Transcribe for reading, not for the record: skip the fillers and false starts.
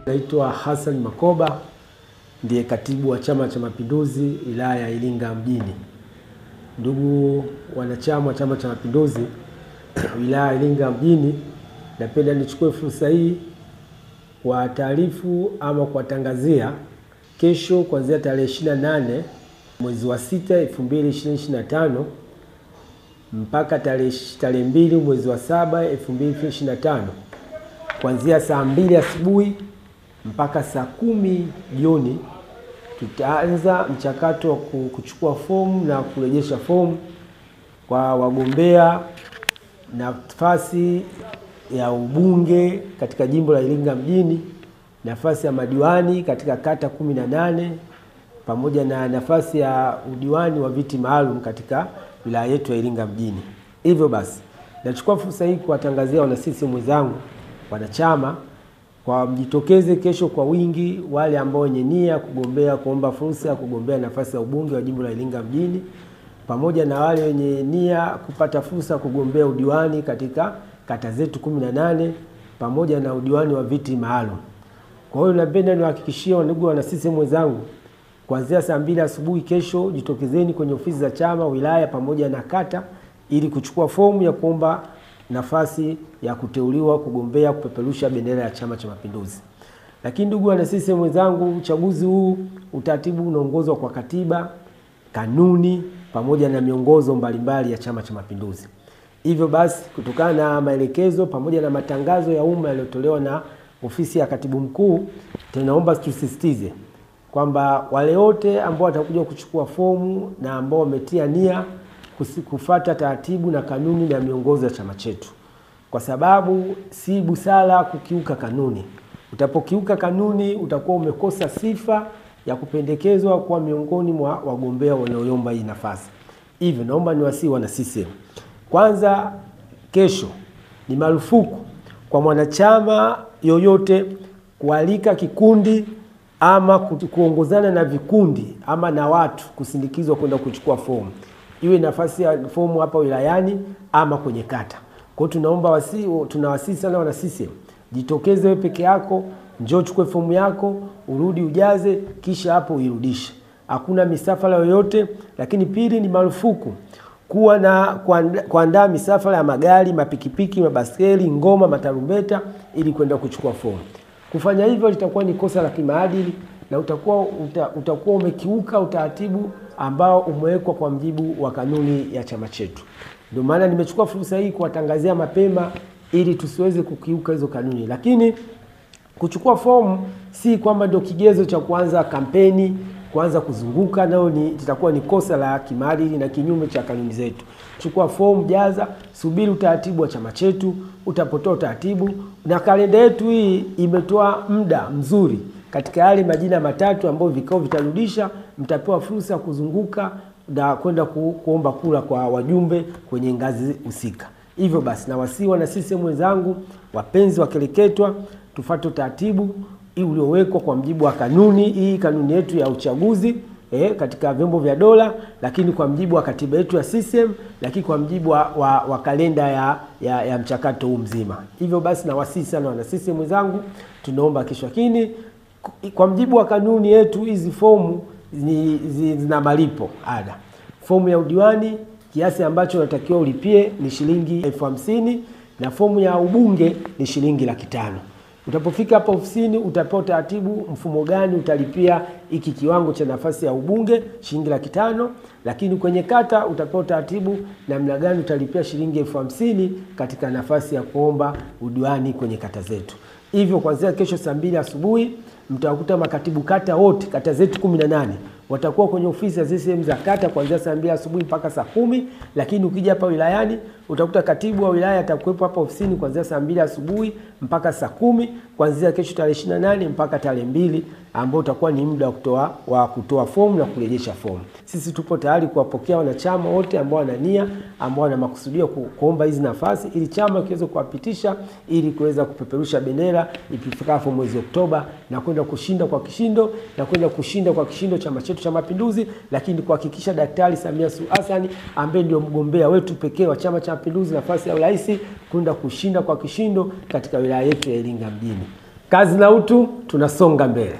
Naitwa Hassan Makoba, ndiye katibu wa Chama cha Mapinduzi wilaya ya Iringa mjini. Ndugu wanachama wa Chama cha Mapinduzi wilaya ya Iringa mjini, napenda nichukue fursa hii kwa taarifu ama kuwatangazia kesho kuanzia tarehe 28 mwezi wa 6 2025 mpaka tarehe 2 mwezi wa 7 2025 kuanzia saa 2 asubuhi mpaka saa 10 jioni tutaanza mchakato wa kuchukua fomu na kurejesha fomu kwa wagombea nafasi ya ubunge katika jimbo la Iringa mjini, nafasi ya madiwani katika kata 18 pamoja na nafasi ya udiwani wa viti maalum katika wilaya yetu ya Iringa mjini. Hivyo basi, nachukua fursa hii kuwatangazia wana CCM wenzangu, wanachama, kwa mjitokeze kesho kwa wingi wale ambao wenye nia kugombea, kuomba fursa ya kugombea nafasi ya ubunge wa jimbo la Iringa mjini, pamoja na wale wenye nia kupata fursa kugombea udiwani katika kata zetu 18 pamoja na udiwani wa viti maalum. Kwa hiyo napenda niwahakikishie ndugu wana CCM wenzangu, kuanzia saa 2 asubuhi kesho jitokezeni kwenye ofisi za chama wilaya pamoja na kata ili kuchukua fomu ya kuomba nafasi ya kuteuliwa kugombea kupeperusha bendera ya Chama cha Mapinduzi. Lakini ndugu wana CCM wenzangu, uchaguzi huu utaratibu unaongozwa kwa katiba, kanuni pamoja na miongozo mbalimbali ya Chama cha Mapinduzi. Hivyo basi, kutokana na maelekezo pamoja na matangazo ya umma yaliyotolewa na ofisi ya katibu mkuu, tunaomba tusisitize kwamba wale wote ambao watakuja kuchukua fomu na ambao wametia nia kufuata taratibu na kanuni na miongozo ya chama chetu, kwa sababu si busara kukiuka kanuni. Utapokiuka kanuni utakuwa umekosa sifa ya kupendekezwa kwa miongoni mwa wagombea wanaoomba hii nafasi. Hivyo naomba niwasihi wana CCM, kwanza, kesho ni marufuku kwa mwanachama yoyote kualika kikundi ama kuongozana na vikundi ama na watu kusindikizwa kwenda kuchukua fomu, iwe nafasi ya fomu hapa wilayani ama kwenye kata. Kwa hiyo tunaomba tunawasihi sana wana CCM, jitokeze wewe peke yako, njoo chukue fomu yako, urudi ujaze, kisha hapo uirudishe. Hakuna misafara yoyote. Lakini pili, ni marufuku kuwa na kuandaa misafara ya magari, mapikipiki, mabaskeli, ngoma, matarumbeta ili kwenda kuchukua fomu. Kufanya hivyo litakuwa ni kosa la kimaadili na utakuwa umekiuka utaratibu ambao umewekwa kwa mjibu wa kanuni ya chama chetu. Ndio maana nimechukua fursa hii kuwatangazia mapema ili tusiweze kukiuka hizo kanuni. Lakini kuchukua fomu si kwamba ndio kigezo cha kuanza kampeni, kuanza kuzunguka, nao itakuwa ni kosa la kimaadili na kinyume cha kanuni zetu. Chukua fomu, jaza, subiri utaratibu wa chama chetu, utapotoa utaratibu, na kalenda yetu hii imetoa muda mzuri katika yale majina matatu ambayo vikao vitarudisha, mtapewa fursa ya kuzunguka na kwenda kuomba kura kwa wajumbe kwenye ngazi husika. Hivyo basi, na wasihi wana CCM wenzangu, wapenzi wakereketwa, tufuate utaratibu uliowekwa kwa mjibu wa kanuni hii, kanuni yetu ya uchaguzi katika vyombo vya dola, lakini kwa mjibu wa katiba yetu ya CCM, lakini kwa mjibu wa kalenda ya mchakato huu mzima. Hivyo basi, na wasihi sana wana CCM wenzangu, tunaomba kesho. Lakini kwa mjibu wa kanuni yetu, hizi fomu zina malipo ada. Fomu ya udiwani kiasi ambacho unatakiwa ulipie ni shilingi 50,000 na fomu ya ubunge ni shilingi 500,000. Utapofika hapa ofisini utapewa taratibu mfumo gani utalipia hiki kiwango cha nafasi ya ubunge shilingi 500,000, lakini kwenye kata utapewa taratibu namna gani utalipia shilingi 50,000 katika nafasi ya kuomba udiwani kwenye kata zetu. Hivyo kuanzia kesho saa 2 asubuhi mtawakuta makatibu kata wote, kata zetu 18 watakuwa kwenye ofisi za CCM za kata kuanzia saa 2 asubuhi mpaka saa 10. Lakini ukija hapa wilayani utakuta katibu wa wilaya atakuwepo hapa ofisini kuanzia saa 2 asubuhi mpaka saa 10 kuanzia kesho tarehe 28 mpaka tarehe 2, ambao utakuwa ni muda wa kutoa fomu na kurejesha fomu. Sisi tupo tayari kuwapokea wanachama wote ambao wana nia, ambao wana makusudio kuomba hizi nafasi ili chama kiweze kuwapitisha ili kuweza kupeperusha bendera ifikapo mwezi Oktoba na kwenda kushinda kwa kishindo chama chetu cha Mapinduzi, lakini kuhakikisha Daktari Samia Suluhu Hassan ambaye ndio mgombea wetu pekee wa Chama cha Mapinduzi nafasi ya urais kwenda kushinda kwa kishindo katika wilaya yetu ya Iringa mjini. Kazi na utu, tunasonga mbele.